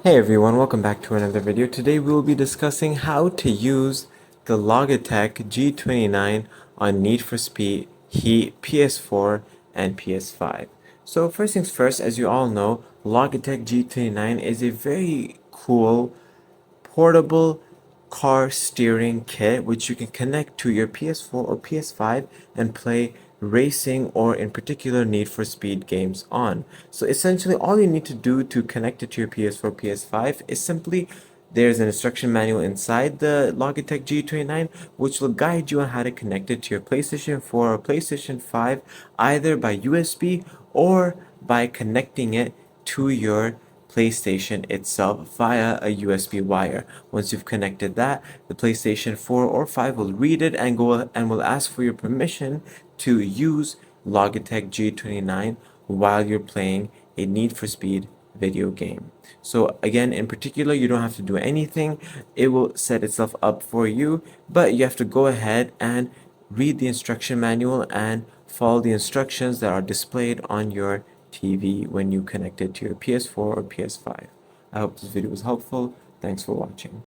Hey everyone, welcome back to another video. Today we will be discussing how to use the Logitech G29 on Need for Speed Heat PS4 and PS5. So first things first, as you all know, Logitech G29 is a very cool portable car steering kit which you can connect to your PS4 or PS5 and play racing or in particular Need for Speed games on. So essentially all you need to do to connect it to your PS4 PS5 is simply there's an instruction manual inside the Logitech G29 which will guide you on how to connect it to your PlayStation 4 or PlayStation 5 either by USB or by connecting it to your PlayStation itself via a USB wire. Once you've connected that, the PlayStation 4 or 5 will read it and will ask for your permission to use Logitech G29 while you're playing a Need for Speed video game. So again, in particular, you don't have to do anything. It will set itself up for you, but you have to go ahead and read the instruction manual and follow the instructions that are displayed on your TV when you connect it to your PS4 or PS5. I hope this video was helpful. Thanks for watching.